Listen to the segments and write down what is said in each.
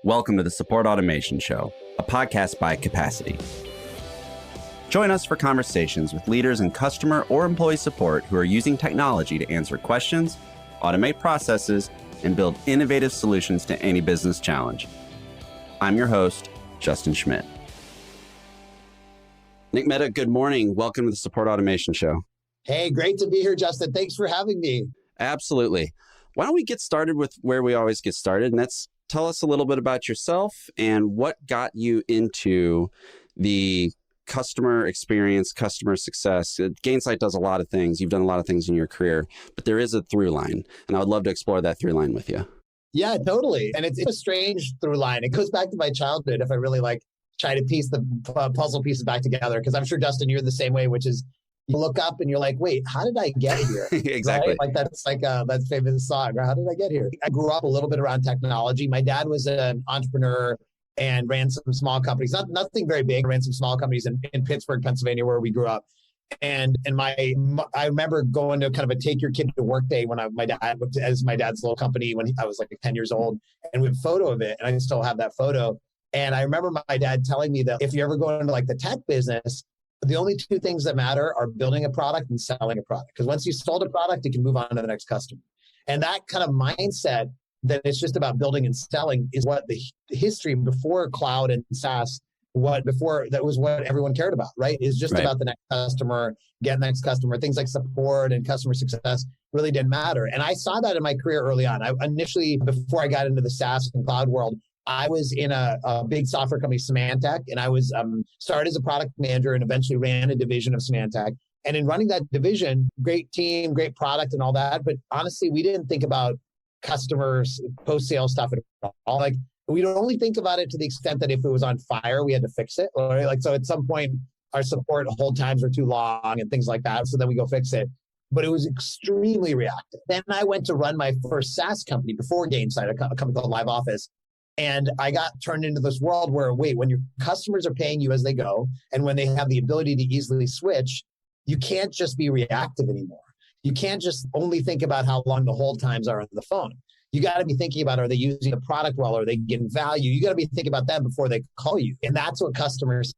Welcome to the Support Automation Show, a podcast by Capacity. Join us for conversations with leaders in customer or employee support who are using technology to answer questions, automate processes, and build innovative solutions to any business challenge. I'm your host, Justin Schmidt. Nick Mehta, good morning. Welcome to the Support Automation Show. Hey, great to be here, Justin. Thanks for having me. Absolutely. Why don't we get started with where we always get started, and that's tell us a little bit about yourself and what got you into the customer experience, customer success. Gainsight does a lot of things. You've done a lot of things in your career, but there is a through line, and I would love to explore that through line with you. Yeah, totally. And it's a strange through line. It goes back to my childhood if I really try to piece the puzzle pieces back together, because I'm sure, Justin, you're the same way, which is you look up and you're like, wait, how did I get here? Exactly. Right? That's that famous song. How did I get here? I grew up a little bit around technology. My dad was an entrepreneur and ran some small companies, nothing very big, ran some small companies in Pittsburgh, Pennsylvania, where we grew up. And I remember going to kind of a take your kid to work day when my dad's little company when I was like 10 years old, and we have a photo of it. And I still have that photo. And I remember my dad telling me that if you ever go into the tech business, the only two things that matter are building a product and selling a product. Because once you sold a product, you can move on to the next customer. And that kind of mindset that it's just about building and selling is what the history before cloud and SaaS, that was what everyone cared about, right? Is just about the next customer, get the next customer. Things like support and customer success really didn't matter. And I saw that in my career early on. I initially, before I got into the SaaS and cloud world, I was in a big software company, Symantec, and I was started as a product manager and eventually ran a division of Symantec. And in running that division, great team, great product and all that. But honestly, we didn't think about customers, post-sale stuff at all. We don't only think about it to the extent that if it was on fire, we had to fix it. Right? So at some point, our support hold times were too long and things like that. So then we go fix it. But it was extremely reactive. Then I went to run my first SaaS company before Gainsight, a company called Live Office. And I got turned into this world where, when your customers are paying you as they go, and when they have the ability to easily switch, you can't just be reactive anymore. You can't just only think about how long the hold times are on the phone. You got to be thinking about, are they using the product well? Are they getting value? You got to be thinking about them before they call you. And that's what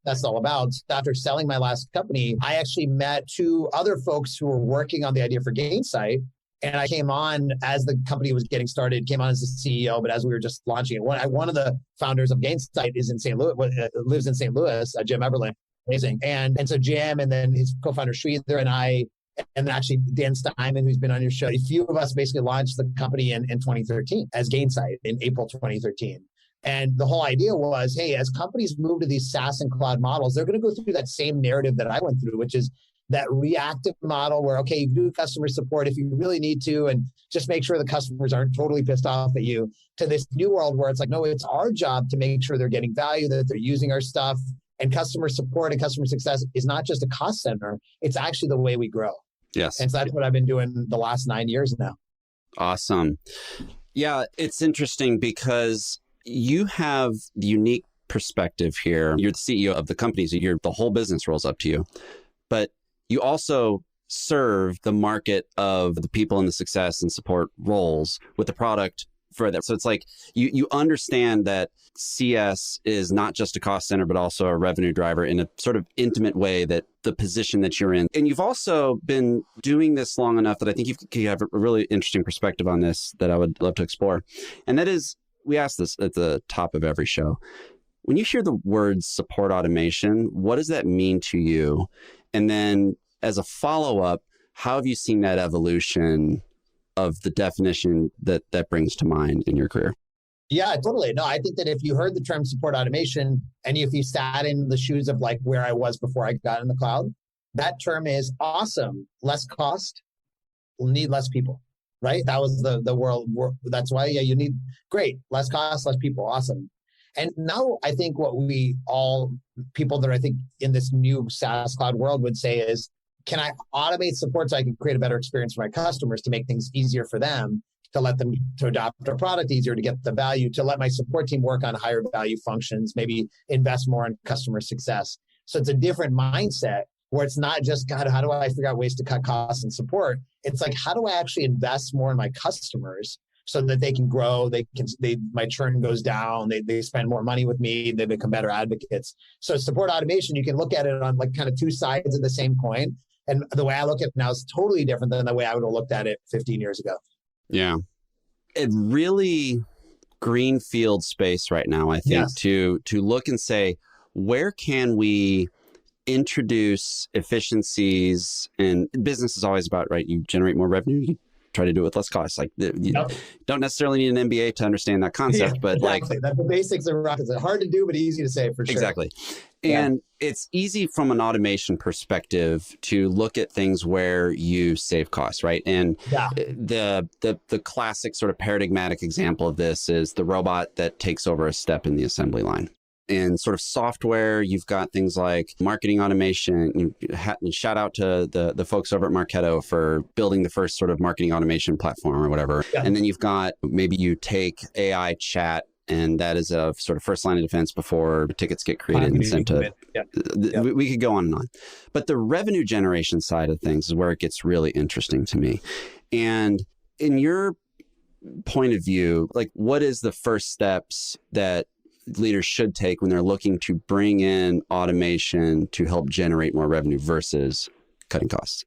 that's all about. After selling my last company, I actually met two other folks who were working on the idea for Gainsight. And I came on as the company was getting started, came on as the CEO, but as we were just launching it. One of the founders of Gainsight is in St. Louis, lives in St. Louis, Jim Everland. Amazing. And so Jim and then his co-founder Schmidt and I, and actually Dan Steinman, who's been on your show, a few of us basically launched the company in 2013 as Gainsight in April 2013. And the whole idea was, hey, as companies move to these SaaS and cloud models, they're going to go through that same narrative that I went through, which is that reactive model where, okay, you do customer support if you really need to, and just make sure the customers aren't totally pissed off at you, to this new world where it's like, no, it's our job to make sure they're getting value, that they're using our stuff. And customer support and customer success is not just a cost center, it's actually the way we grow. Yes. And so that's what I've been doing the last 9 years now. Awesome. Yeah, it's interesting because you have the unique perspective here. You're the CEO of the company, so the whole business rolls up to you. But you also serve the market of the people in the success and support roles with the product for that. So it's like you understand that CS is not just a cost center, but also a revenue driver in a sort of intimate way, that the position that you're in. And you've also been doing this long enough that I think you have a really interesting perspective on this that I would love to explore. And that is, we ask this at the top of every show. When you hear the words support automation, what does that mean to you? And then as a follow-up, how have you seen that evolution of the definition that brings to mind in your career? Yeah, totally. No, I think that if you heard the term support automation and if you sat in the shoes of where I was before I got in the cloud, that term is awesome. Less cost, we'll need less people, right? That was the world. That's why, you need less cost, less people. Awesome. And now I think what people that I think in this new SaaS cloud world would say is, can I automate support so I can create a better experience for my customers, to make things easier for them, to let them to adopt our product easier, to get the value, to let my support team work on higher value functions, maybe invest more in customer success. So it's a different mindset where it's not just, God, how do I figure out ways to cut costs and support? It's like, how do I actually invest more in my customers so that they can grow. My churn goes down. They spend more money with me. They become better advocates. So support automation, you can look at it on like kind of two sides of the same coin. And the way I look at it now is totally different than the way I would have looked at it 15 years ago. Yeah. It really greenfield space right now, I think, Yes. to look and say, where can we introduce efficiencies? And business is always about, right, you generate more revenue, you try to do it with less cost. Like you don't necessarily need an MBA to understand that concept, but exactly. Like the basics are rocket. It's hard to do, but easy to say for sure. Exactly. And it's easy from an automation perspective to look at things where you save costs, right? And the classic sort of paradigmatic example of this is the robot that takes over a step in the assembly line. In sort of software, you've got things like marketing automation. Shout out to the folks over at Marketo for building the first sort of marketing automation platform or whatever. Yeah. And then you've got, maybe you take AI chat, and that is a sort of first line of defense before tickets get created and sent to. We could go on and on. But the revenue generation side of things is where it gets really interesting to me. And in your point of view, like, what is the first steps that leaders should take when they're looking to bring in automation to help generate more revenue versus cutting costs?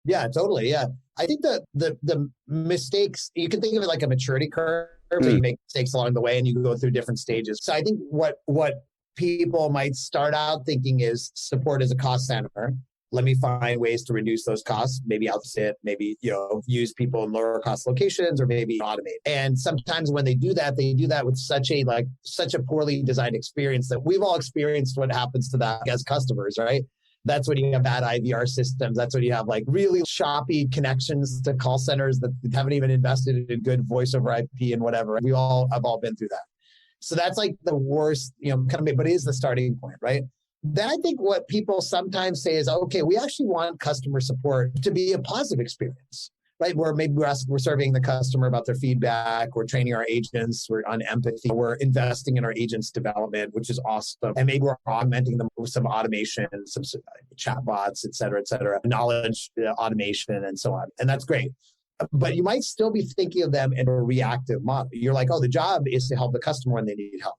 Yeah, totally. Yeah. I think the mistakes, you can think of it like a maturity curve. So you make mistakes along the way and you go through different stages. So I think what people might start out thinking is support as a cost center. Let me find ways to reduce those costs, maybe outsource, maybe, use people in lower cost locations, or maybe automate. And sometimes when they do that with such a poorly designed experience that we've all experienced what happens to that as customers, right? That's when you have bad IVR systems. That's when you have like really choppy connections to call centers that haven't even invested in good voice over IP and whatever. We all have been through that. So that's like the worst, but it is the starting point, right? Then I think what people sometimes say is, okay, we actually want customer support to be a positive experience, right? Where maybe we're serving the customer about their feedback, we're training our agents, we're on empathy, we're investing in our agents' development, which is awesome. And maybe we're augmenting them with some automation, some chatbots, et cetera, knowledge automation, and so on. And that's great. But you might still be thinking of them in a reactive model. You're like, oh, the job is to help the customer when they need help.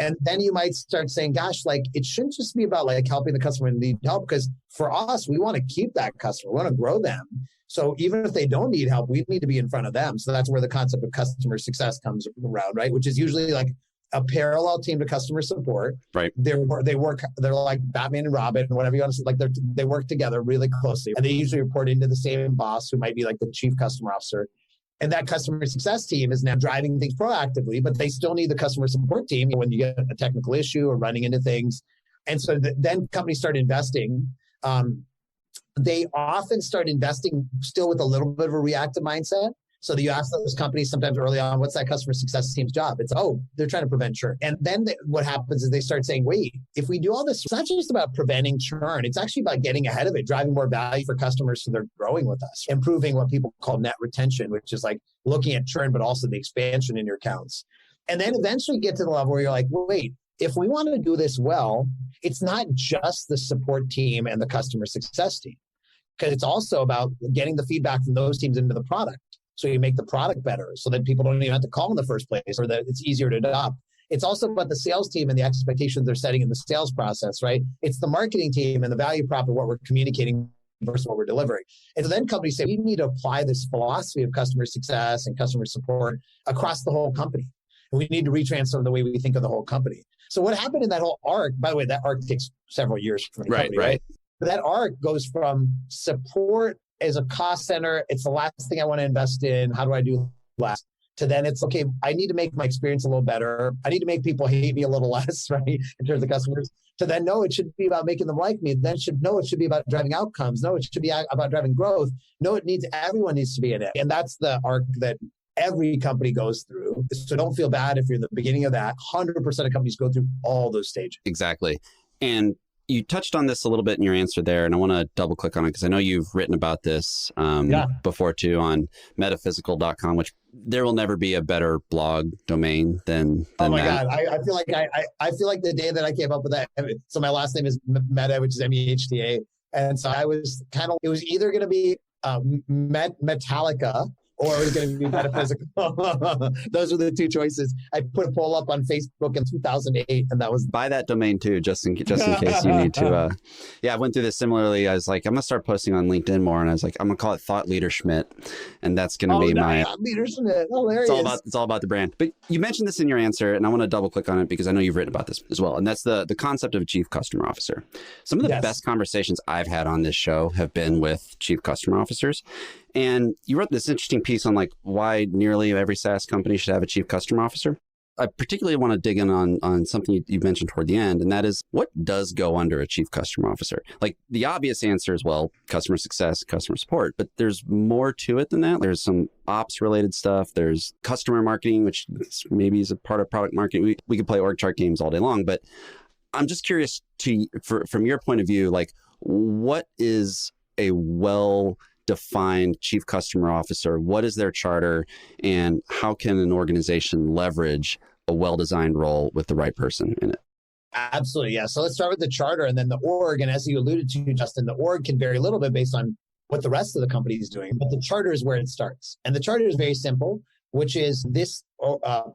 And then you might start saying, gosh, like, it shouldn't just be about like helping the customer when they need help, because for us, we want to keep that customer. We want to grow them. So even if they don't need help, we need to be in front of them. So that's where the concept of customer success comes around, right? Which is usually like a parallel team to customer support. Right. They're like Batman and Robin, whatever you want to say. Like they work together really closely, and they usually report into the same boss, who might be like the chief customer officer. And that customer success team is now driving things proactively, but they still need the customer support team when you get a technical issue or running into things. And so then companies start investing. They often start investing still with a little bit of a reactive mindset. So that you ask those companies sometimes early on, what's that customer success team's job? It's, they're trying to prevent churn. And then what happens is they start saying, wait, if we do all this, it's not just about preventing churn. It's actually about getting ahead of it, driving more value for customers so they're growing with us, improving what people call net retention, which is like looking at churn, but also the expansion in your accounts. And then eventually get to the level where you're like, wait, if we want to do this well, it's not just the support team and the customer success team, because it's also about getting the feedback from those teams into the product. So you make the product better so that people don't even have to call in the first place, or that it's easier to adopt. It's also about the sales team and the expectations they're setting in the sales process, right? It's the marketing team and the value prop of what we're communicating versus what we're delivering. And so then companies say, we need to apply this philosophy of customer success and customer support across the whole company. And we need to retransform the way we think of the whole company. So what happened in that whole arc, by the way, that arc takes several years from the company, right? But that arc goes from support as a cost center, it's the last thing I want to invest in. How do I do last? To then it's, okay, I need to make my experience a little better. I need to make people hate me a little less, right? In terms of customers. To then, no, it should be about making them like me. Then it should be about driving outcomes. No, it should be about driving growth. No, everyone needs to be in it. And that's the arc that every company goes through. So don't feel bad if you're in the beginning of that. 100% of companies go through all those stages. Exactly. And you touched on this a little bit in your answer there, and I want to double click on it because I know you've written about this before too on metaphysical.com, which there will never be a better blog domain than oh my that. God. I feel like I feel like the day that I came up with that. So my last name is Mehta, which is Mehta. And so I was it was either going to be Metallica or is it going to be metaphysical? Those are the two choices. I put a poll up on Facebook in 2008, and that was... Buy that domain too, just in case you need to. Yeah, I went through this similarly. I was like, I'm going to start posting on LinkedIn more, and I was like, I'm going to call it Thought Leader Schmidt, and that's going to be my... Thought Leader Schmidt. Hilarious. It's all about the brand. But you mentioned this in your answer, and I want to double click on it because I know you've written about this as well, and that's the concept of a chief customer officer. Some of the best conversations I've had on this show have been with chief customer officers. And you wrote this interesting piece on like why nearly every SaaS company should have a chief customer officer. I particularly want to dig in on something you mentioned toward the end, and that is what does go under a chief customer officer? Like the obvious answer is, well, customer success, customer support, but there's more to it than that. There's some ops related stuff. There's customer marketing, which maybe is a part of product marketing. We could play org chart games all day long, but I'm just curious from your point of view, like what is a well-defined chief customer officer? What is their charter, and how can an organization leverage a well-designed role with the right person in it? Absolutely, yeah. So let's start with the charter and then the org. And as you alluded to, Justin, the org can vary a little bit based on what the rest of the company is doing, but the charter is where it starts. And the charter is very simple, which is this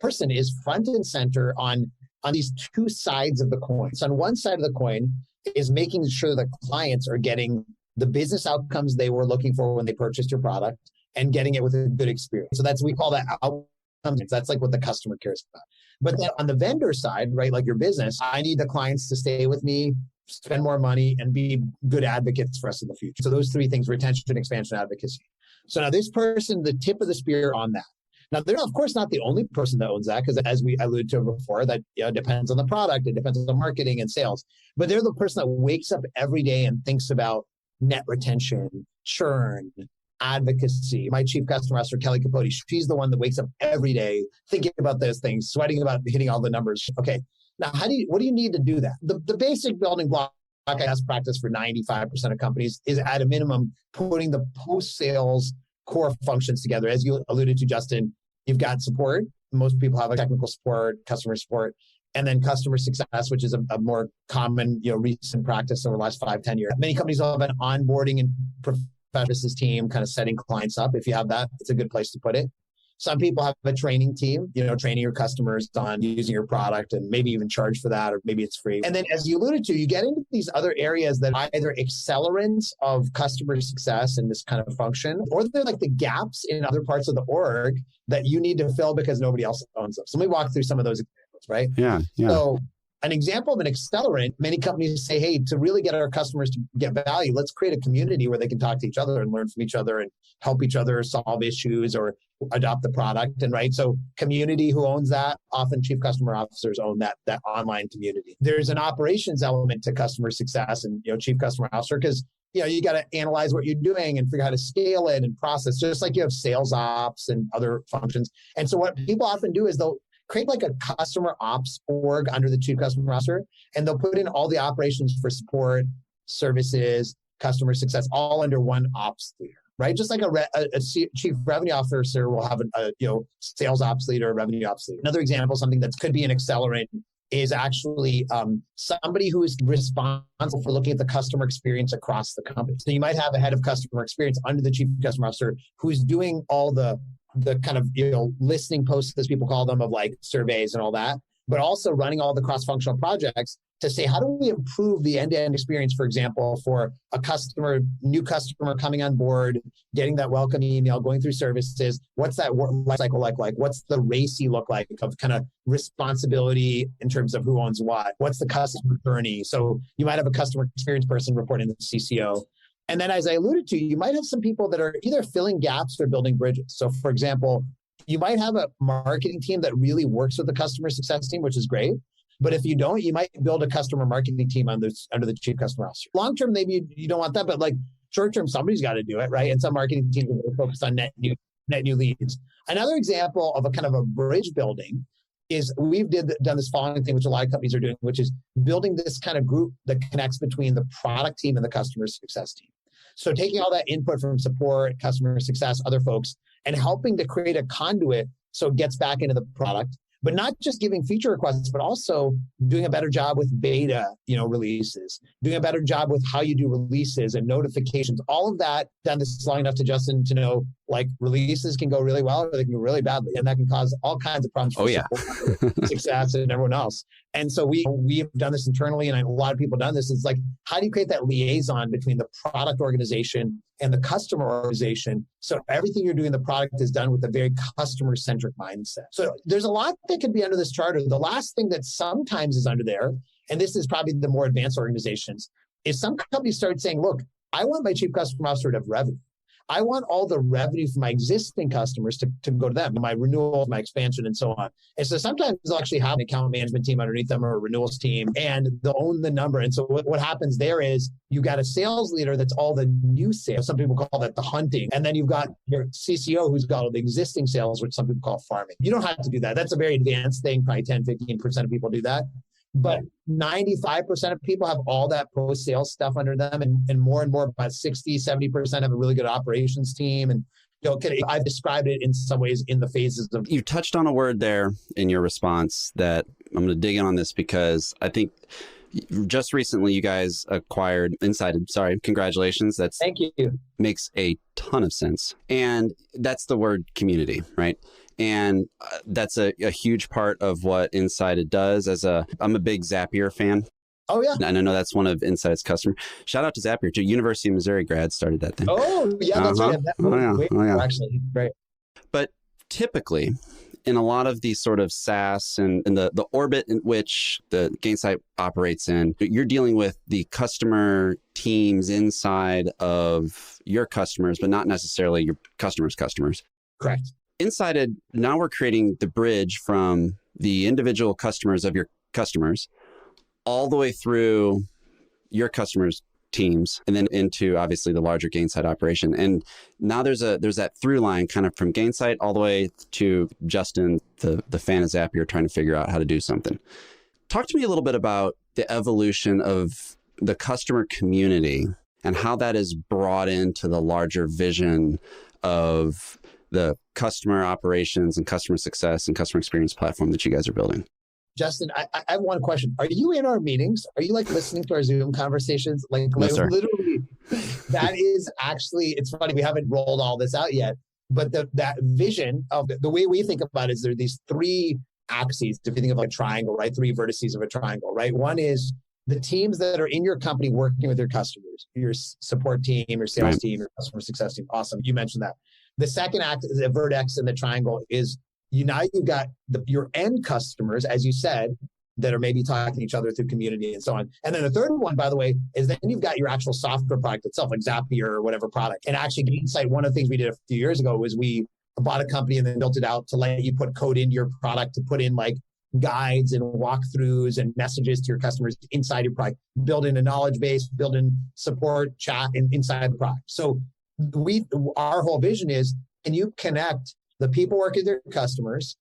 person is front and center on these two sides of the coin. So on one side of the coin is making sure that clients are getting the business outcomes they were looking for when they purchased your product and getting it with a good experience. So we call that outcomes. That's like what the customer cares about. But then on the vendor side, right, like your business, I need the clients to stay with me, spend more money, and be good advocates for us in the future. So those three things: retention, expansion, advocacy. So now this person, the tip of the spear on that. Now, they're of course not the only person that owns that, because as we alluded to before, that depends on the product, it depends on the marketing and sales. But they're the person that wakes up every day and thinks about net retention, churn, advocacy. My chief customer officer, Kelly Capote, she's the one that wakes up every day thinking about those things, sweating about hitting all the numbers. Okay, now what do you need to do that? The basic building block best practice for 95% of companies is at a minimum putting the post-sales core functions together. As you alluded to, Justin, you've got support. Most people have a technical support, customer support, and then customer success, which is a more common, recent practice over the last 5-10 years. Many companies will have an onboarding and professional team kind of setting clients up. If you have that, it's a good place to put it. Some people have a training team, training your customers on using your product and maybe even charge for that, or maybe it's free. And then as you alluded to, you get into these other areas that are either accelerants of customer success in this kind of function, or they're like the gaps in other parts of the org that you need to fill because nobody else owns them. So let me walk through some of those examples, right? Yeah. So an example of an accelerant, many companies say, hey, to really get our customers to get value, let's create a community where they can talk to each other and learn from each other and help each other solve issues or adopt the product. And right, so community, who owns that? Often chief customer officers own that online community. There's an operations element to customer success and chief customer officer, because you got to analyze what you're doing and figure out how to scale it and process, just like you have sales ops and other functions. And so what people often do is they'll create like a customer ops org under the chief customer officer, and they'll put in all the operations for support, services, customer success, all under one ops leader, right? Just like a chief revenue officer will have a sales ops leader, a revenue ops leader. Another example, something that could be an accelerant, is actually somebody who is responsible for looking at the customer experience across the company. So you might have a head of customer experience under the chief customer officer who's doing all the kind of listening posts, as people call them, of like surveys and all that, but also running all the cross-functional projects to say, how do we improve the end-to-end experience, for example, for a new customer coming on board, getting that welcome email, going through services. What's that life cycle like? What's the RACI look like of kind of responsibility in terms of who owns what? What's the customer journey? So you might have a customer experience person reporting to the CCO. And then, as I alluded to, you might have some people that are either filling gaps or building bridges. So for example, you might have a marketing team that really works with the customer success team, which is great. But if you don't, you might build a customer marketing team under the chief customer officer. Long term, maybe you don't want that, but like short term, somebody's got to do it, right? And some marketing teams are focused on net new leads. Another example of a kind of a bridge building is we've done this following thing, which a lot of companies are doing, which is building this kind of group that connects between the product team and the customer success team. So taking all that input from support, customer success, other folks, and helping to create a conduit so it gets back into the product, but not just giving feature requests, but also doing a better job with beta, releases, doing a better job with how you do releases and notifications, all of that. Done this long enough to Justin to know, like, releases can go really well or they can go really badly. And that can cause all kinds of problems for success and everyone else. And so we've done this internally, and a lot of people have done this. It's like, how do you create that liaison between the product organization and the customer organization? So everything you're doing, the product is done with a very customer-centric mindset. So there's a lot that could be under this charter. The last thing that sometimes is under there, and this is probably the more advanced organizations, is some companies start saying, look, I want my chief customer officer to have revenue. I want all the revenue from my existing customers to go to them, my renewal, my expansion, and so on. And so sometimes they'll actually have an account management team underneath them or a renewals team, and they'll own the number. And so what happens there is you got a sales leader that's all the new sales. Some people call that the hunting. And then you've got your CCO who's got all the existing sales, which some people call farming. You don't have to do that. That's a very advanced thing. Probably 10, 15% of people do that. But 95% of people have all that post-sales stuff under them, and more, about 60, 70% have a really good operations team. And I've described it in some ways in the phases of. You touched on a word there in your response that I'm going to dig in on this, because I think just recently you guys acquired Gainsight. Sorry, congratulations. Thank you. Makes a ton of sense. And that's the word community, right? And that's a huge part of what Gainsight does. I'm a big Zapier fan. Oh, yeah. And I know that's one of Insight's customers. Shout out to Zapier, too. University of Missouri grad started that thing. Oh, yeah, that's right. Actually, great. But typically, in a lot of these sort of SaaS and the orbit in which the Gainsight operates in, you're dealing with the customer teams inside of your customers, but not necessarily your customers' customers. Correct. Gainsight, now we're creating the bridge from the individual customers of your customers all the way through your customers' teams and then into obviously the larger Gainsight operation. And now there's that through line kind of from Gainsight all the way to Justin, the fan of Zapier, trying to figure out how to do something. Talk to me a little bit about the evolution of the customer community and how that is brought into the larger vision of the customer operations and customer success and customer experience platform that you guys are building. Justin, I have one question. Are you in our meetings? Are you listening to our Zoom conversations? No, sir. Literally, that is actually, it's funny, we haven't rolled all this out yet, but that vision of the way we think about it is there are these three axes, if you think of a triangle, right? Three vertices of a triangle, right? One is the teams that are in your company working with your customers, your support team, your sales team, your customer success team. Awesome. You mentioned that. The second act is a vertex in the triangle is you've got your end customers, as you said, that are maybe talking to each other through community and so on. And then the third one, by the way, is then you've got your actual software product itself, like Zapier or whatever product. And actually, Gainsight, one of the things we did a few years ago was we bought a company and then built it out to let you put code into your product, to put in like guides and walkthroughs and messages to your customers inside your product, build in a knowledge base, build in support, chat inside the product. So our whole vision is, can you connect the people working with your customers,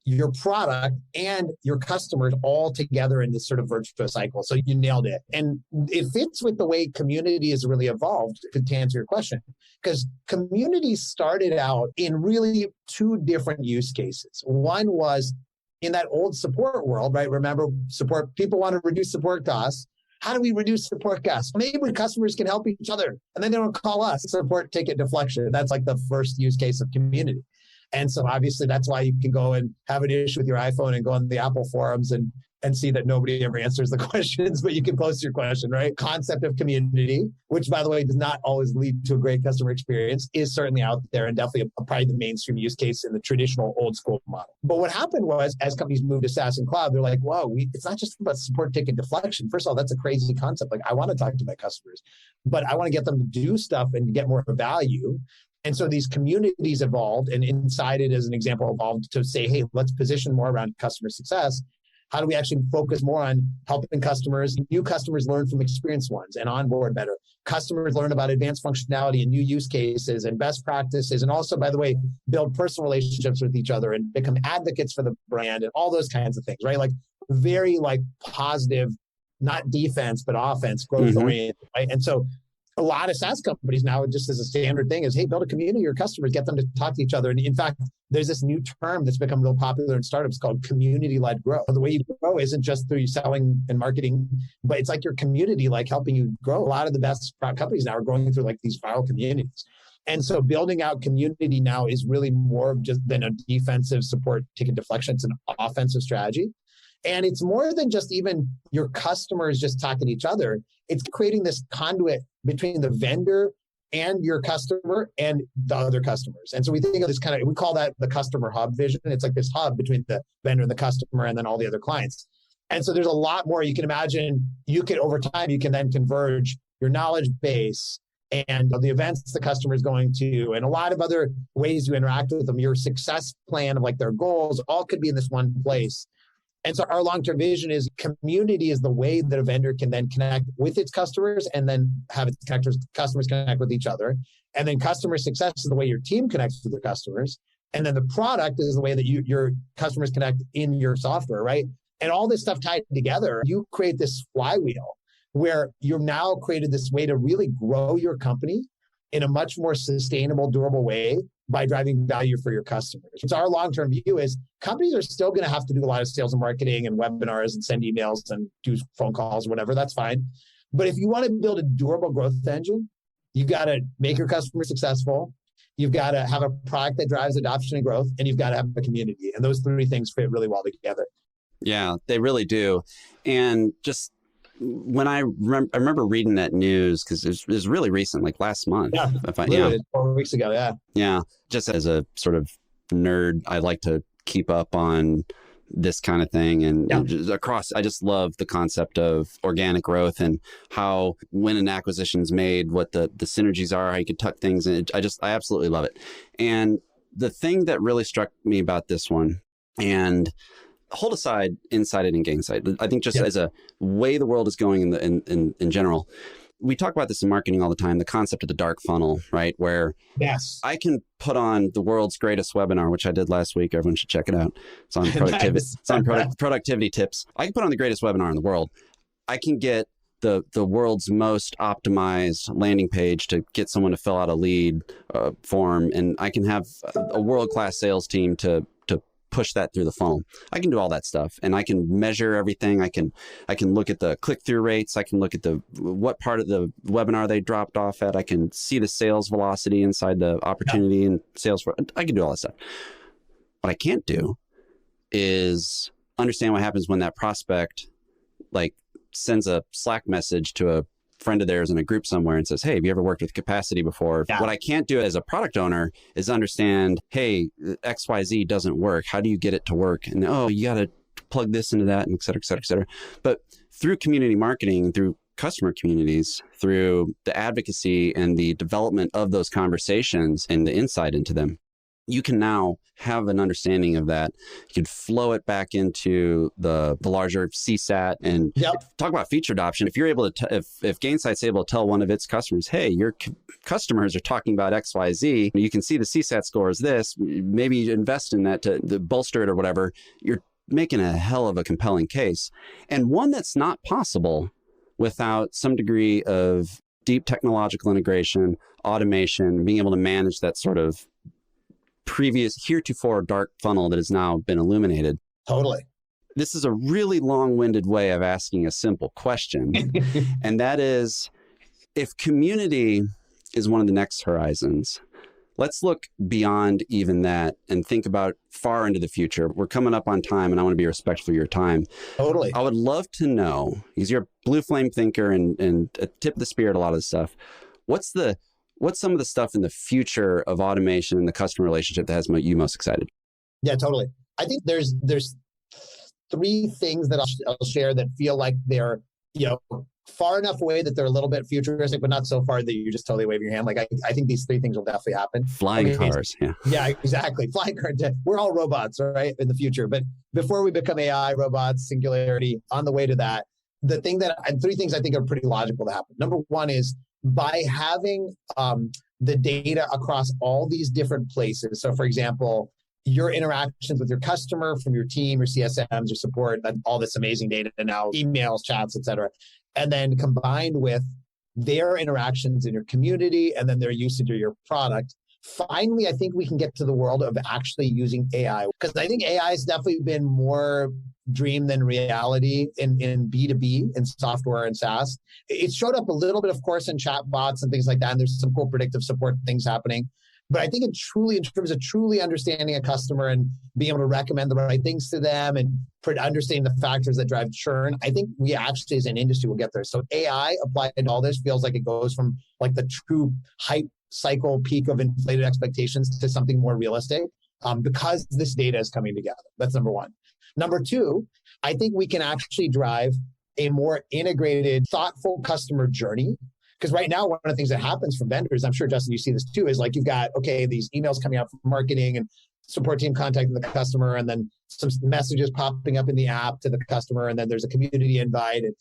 your product, and your customers all together in this sort of virtuous cycle? So you nailed it. And it fits with the way community has really evolved, to answer your question, because community started out in really two different use cases. One was in that old support world, right? Remember, support, people want to reduce support costs. How do we reduce support costs? Maybe customers can help each other and then they don't call us. Support ticket deflection. That's like the first use case of community. And so obviously that's why you can go and have an issue with your iPhone and go on the Apple forums and see that nobody ever answers the questions, but you can post your question, right? Concept of community, which by the way, does not always lead to a great customer experience, is certainly out there and definitely probably the mainstream use case in the traditional old school model. But what happened was, as companies moved to SaaS and cloud, they're like, whoa, it's not just about support ticket deflection. First of all, that's a crazy concept. Like, I want to talk to my customers, but I want to get them to do stuff and get more value. And so these communities evolved, and Inside it, as an example, evolved to say, hey, let's position more around customer success. How do we actually focus more on helping customers, new customers learn from experienced ones and onboard better? Customers learn about advanced functionality and new use cases and best practices. And also, by the way, build personal relationships with each other and become advocates for the brand and all those kinds of things, right? Like very positive, not defense, but offense, growth oriented, right? And so a lot of SaaS companies now, just as a standard thing, is, hey, build a community of your customers, get them to talk to each other. And in fact, there's this new term that's become real popular in startups called community-led growth. The way you grow isn't just through selling and marketing, but it's like your community, like helping you grow. A lot of the best companies now are growing through like these viral communities. And so building out community now is really more just than a defensive support ticket deflection. It's an offensive strategy. And it's more than just even your customers just talking to each other. It's creating this conduit between the vendor and your customer and the other customers. And so we think of this we call that the customer hub vision. It's like this hub between the vendor and the customer and then all the other clients. And so there's a lot more you can imagine. Over time, you can then converge your knowledge base and the events the customer is going to, and a lot of other ways you interact with them, your success plan of like their goals, all could be in this one place. And so our long-term vision is community is the way that a vendor can then connect with its customers and then have its customers connect with each other. And then customer success is the way your team connects with their customers. And then the product is the way that your customers connect in your software, right? And all this stuff tied together, you create this flywheel where you've now created this way to really grow your company in a much more sustainable, durable way by driving value for your customers. So our long-term view is companies are still going to have to do a lot of sales and marketing and webinars and send emails and do phone calls or whatever, that's fine. But if you want to build a durable growth engine, you got to make your customers successful. You've got to have a product that drives adoption and growth, and you've got to have a community. And those three things fit really well together. Yeah, they really do. And just when I remember reading that news, because it was really recent, like last month. Yeah, 4 weeks ago, yeah. Yeah, just as a sort of nerd, I like to keep up on this kind of thing. And I just love the concept of organic growth and how when an acquisition is made, what the synergies are, how you can tuck things in. I absolutely love it. And the thing that really struck me about this one, and hold aside Insight and Gainsight, I think just as a way the world is going in general, we talk about this in marketing all the time, the concept of the dark funnel, right? Where I can put on the world's greatest webinar, which I did last week. Everyone should check it out. It's on productivity. It's on productivity tips. I can put on the greatest webinar in the world. I can get the world's most optimized landing page to get someone to fill out a lead form. And I can have a world-class sales team to push that through the funnel. I can do all that stuff, and I can measure everything. I can look at the click-through rates. I can look at what part of the webinar they dropped off at. I can see the sales velocity inside the opportunity and sales. I can do all that stuff. What I can't do is understand what happens when that prospect sends a Slack message to a friend of theirs in a group somewhere and says, hey, have you ever worked with capacity before? Yeah. What I can't do as a product owner is understand, hey, XYZ doesn't work. How do you get it to work? And you got to plug this into that, and et cetera, et cetera, et cetera. But through community marketing, through customer communities, through the advocacy and the development of those conversations and the insight into them, you can now have an understanding of that. You can flow it back into the larger CSAT and talk about feature adoption. If you're able to, if Gainsight's able to tell one of its customers, hey, your customers are talking about XYZ, you can see the CSAT score is this, maybe invest in that to bolster it or whatever, you're making a hell of a compelling case. And one that's not possible without some degree of deep technological integration, automation, being able to manage that sort of previous heretofore dark funnel that has now been illuminated. Totally. This is a really long-winded way of asking a simple question. And that is, if community is one of the next horizons, let's look beyond even that and think about far into the future. We're coming up on time, and I want to be respectful of your time. Totally. I would love to know, because you're a blue flame thinker and a tip of the spear at a lot of this stuff, what's some of the stuff in the future of automation and the customer relationship that has you most excited? Yeah, totally. I think there's three things that I'll share that feel like they're, far enough away that they're a little bit futuristic, but not so far that you just totally wave your hand. Like, I think these three things will definitely happen. Flying cars. Yeah. Yeah, exactly. Flying cars. We're all robots, right, in the future. But before we become AI, robots, singularity, on the way to that, three things I think are pretty logical to happen. Number one is, by having the data across all these different places. So for example, your interactions with your customer from your team, your CSMs, your support, all this amazing data now, emails, chats, et cetera. And then combined with their interactions in your community, and then their usage of your product. Finally, I think we can get to the world of actually using AI, because I think AI has definitely been more dream than reality in B2B, in software and SaaS. It showed up a little bit, of course, in chatbots and things like that. And there's some cool predictive support things happening. But I think in terms of truly understanding a customer and being able to recommend the right things to them and understanding the factors that drive churn, I think we actually as an industry will get there. So AI applied to all this feels like it goes from like the true hype cycle peak of inflated expectations to something more realistic because this data is coming together. That's number one. Number two, I think we can actually drive a more integrated, thoughtful customer journey. Because right now, one of the things that happens from vendors, I'm sure, Justin, you see this too, is like you've got, okay, these emails coming out from marketing and support team contacting the customer, and then some messages popping up in the app to the customer, and then there's a community invite, and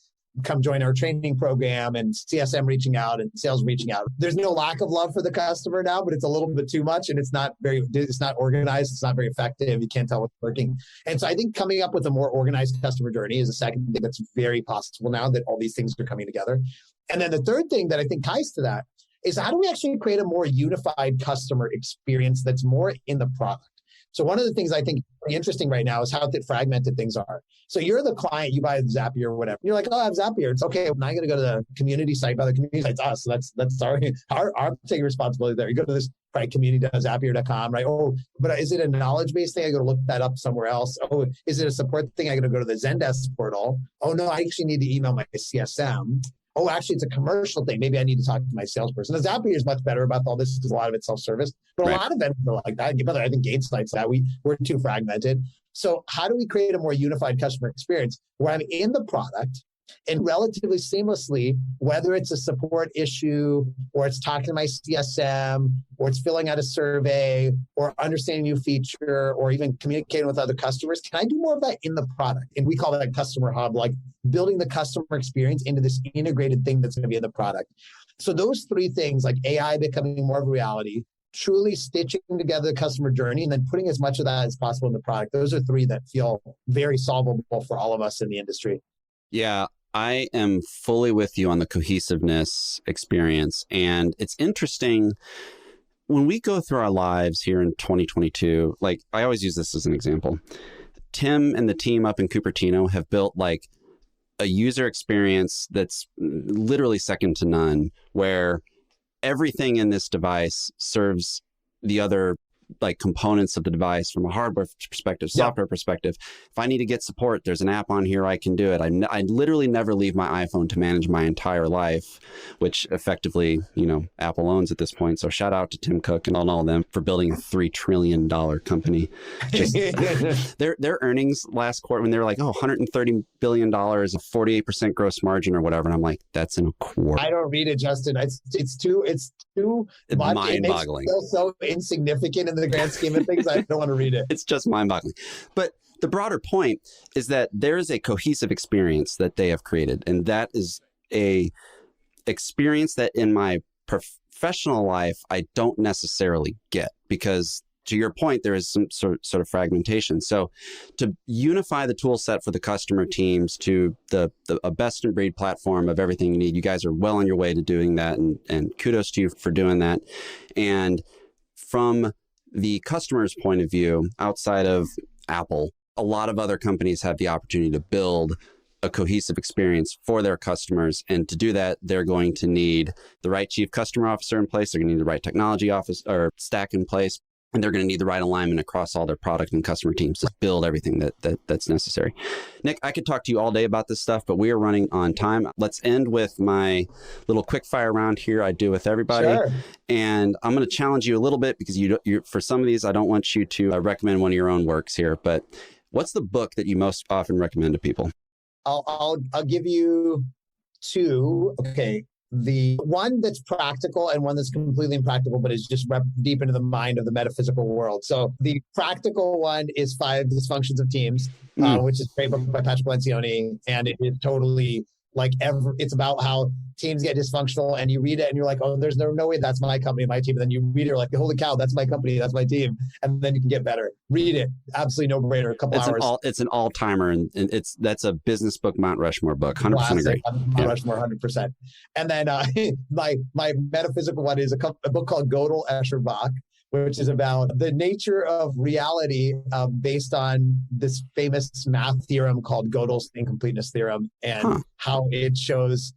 come join our training program, and CSM reaching out and sales reaching out. There's no lack of love for the customer now, but it's a little bit too much, and it's not organized. It's not very effective. You can't tell what's working. And so I think coming up with a more organized customer journey is a second thing that's very possible now that all these things are coming together. And then the third thing that I think ties to that is how do we actually create a more unified customer experience that's more in the product? So one of the things I think is pretty interesting right now is how fragmented things are. So you're the client, you buy Zapier or whatever. You're like, oh, I have Zapier. It's okay. Now I'm going to go to the community site. By the community site's us. So that's our taking responsibility there. You go to this right community.zapier.com, right? Oh, but is it a knowledge-based thing? I got to look that up somewhere else. Oh, is it a support thing? I got to go to the Zendesk portal. Oh no, I actually need to email my CSM. Oh, actually, it's a commercial thing. Maybe I need to talk to my salesperson. The Zapier is much better about all this because a lot of it's self-service. But a lot of vendors are like that. I think Gainsight's that. We're too fragmented. So how do we create a more unified customer experience where I'm in the product and relatively seamlessly, whether it's a support issue or it's talking to my CSM or it's filling out a survey or understanding a new feature or even communicating with other customers, can I do more of that in the product? And we call that a customer hub, like building the customer experience into this integrated thing that's going to be in the product. So those three things, like AI becoming more of a reality, truly stitching together the customer journey, and then putting as much of that as possible in the product. Those are three that feel very solvable for all of us in the industry. Yeah, I am fully with you on the cohesiveness experience. And it's interesting when we go through our lives here in 2022, like I always use this as an example. Tim and the team up in Cupertino have built like a user experience that's literally second to none, where everything in this device serves the other like components of the device from a hardware perspective, software perspective. If I need to get support, there's an app on here, I can do it. I literally never leave my iPhone to manage my entire life, which effectively, Apple owns at this point. So shout out to Tim Cook and all of them for building a $3 trillion company. Just, their earnings last quarter, when they were like, $130 billion, a 48% gross margin or whatever. And I'm like, that's in a quarter. I don't read it, Justin. It's too much. Mind-boggling. It feels so insignificant in the grand scheme of things. I don't want to read it. It's just mind-boggling. But the broader point is that there is a cohesive experience that they have created. And that is a experience that in my professional life, I don't necessarily get, because to your point, there is some sort of fragmentation. So to unify the tool set for the customer teams to a best in breed platform of everything you need, you guys are well on your way to doing that. And kudos to you for doing that. And from the customer's point of view, outside of Apple, a lot of other companies have the opportunity to build a cohesive experience for their customers. And to do that, they're going to need the right chief customer officer in place. They're going to need the right technology office or stack in place. And they're going to need the right alignment across all their product and customer teams to build everything that's necessary. Nick, I could talk to you all day about this stuff, but we are running on time. Let's end with my little quick fire round here I do with everybody. Sure. And I'm going to challenge you a little bit because you for some of these, I don't want you to recommend one of your own works here. But what's the book that you most often recommend to people? I'll give you two. Okay. The one that's practical and one that's completely impractical, but is just deep into the mind of the metaphysical world. So the practical one is 5 Dysfunctions of Teams, which is a great book by Patrick Lencioni. And it is totally like ever. It's about how teams get dysfunctional, and you read it and you're like, oh, there's no way that's my company, my team. And then you read it, you're like, holy cow, that's my company, that's my team. And then you can get better. Read it. Absolutely no brainer. A couple hours. It's an all-timer, and that's a business book, Mount Rushmore book. 100% agree. Mount Rushmore, 100%. And then my metaphysical one is a book called Gödel, Escher, Bach, which is about the nature of reality based on this famous math theorem called Gödel's incompleteness theorem, and how it shows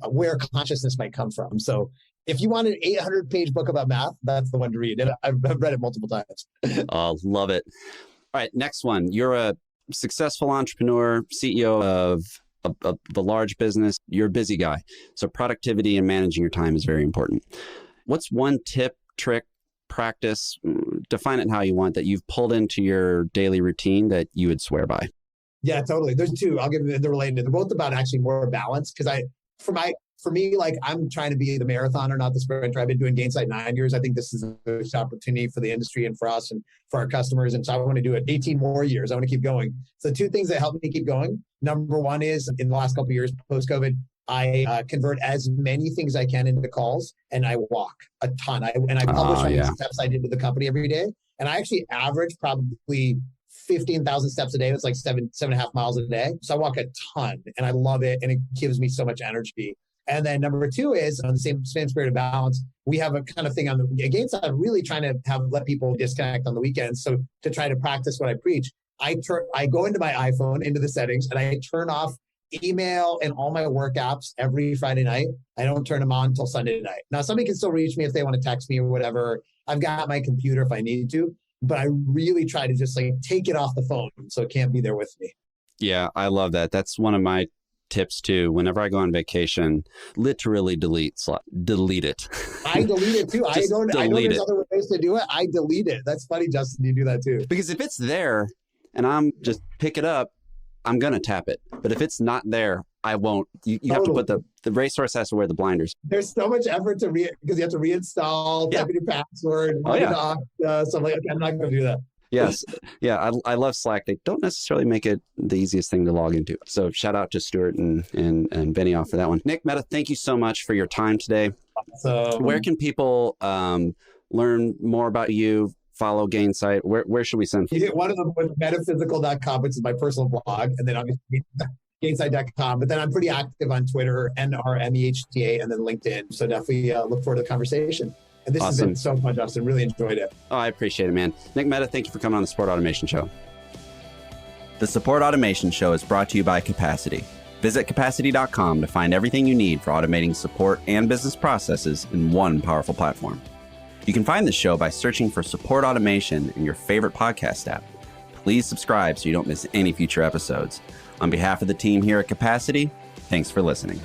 where consciousness might come from. So if you want an 800-page book about math, that's the one to read. And I've read it multiple times. Oh, love it. All right, next one. You're a successful entrepreneur, CEO of the large business. You're a busy guy. So productivity and managing your time is very important. What's one tip, trick, practice, define it how you want, that you've pulled into your daily routine that you would swear by? Yeah, totally. There's two. I'll give you the related. They're both about actually more balance, because for me, like, I'm trying to be the marathoner, not the sprinter. I've been doing Gainsight 9 years. I think this is a good opportunity for the industry and for us and for our customers. And so I want to do it 18 more years. I want to keep going. So 2 things that help me keep going. Number one is, in the last couple of years, post-COVID, I convert as many things I can into calls, and I walk a ton. I publish how many steps I did to the company every day. And I actually average probably 15,000 steps a day. That's like 7.5 miles a day. So I walk a ton, and I love it. And it gives me so much energy. And then number 2 is, on the same spirit of balance, we have a kind of thing on the Gainsight. I'm really trying to let people disconnect on the weekends. So to try to practice what I preach, I go into my iPhone, into the settings, and I turn off email and all my work apps every Friday night. I don't turn them on until Sunday night. Now, somebody can still reach me if they want to text me or whatever. I've got my computer if I need to, but I really try to just like take it off the phone so it can't be there with me. Yeah, I love that. That's one of my tips too. Whenever I go on vacation, literally delete it. I delete it too. I know there's other ways to do it. I delete it. That's funny, Justin. You do that too. Because if it's there and I'm just pick it up, I'm going to tap it. But if it's not there, I won't. You have to put the racehorse has to wear the blinders. There's so much effort because you have to reinstall, type in your password, stuff like that. I'm not going to do that. Yes. Yeah. I love Slack. They don't necessarily make it the easiest thing to log into. So shout out to Stuart and Benioff for that one. Nick Mehta, thank you so much for your time today. Where can people learn more about you? Follow Gainsight. Where should we send? One of them was metaphysical.com, which is my personal blog, and then obviously Gainsight.com. But then I'm pretty active on Twitter, NRMEHTA, and then LinkedIn. So definitely look forward to the conversation. And this has been so fun, Justin. Really enjoyed it. Oh, I appreciate it, man. Nick Mehta, thank you for coming on the Support Automation Show. The Support Automation Show is brought to you by Capacity. Visit capacity.com to find everything you need for automating support and business processes in one powerful platform. You can find the show by searching for Support Automation in your favorite podcast app. Please subscribe so you don't miss any future episodes. On behalf of the team here at Capacity, thanks for listening.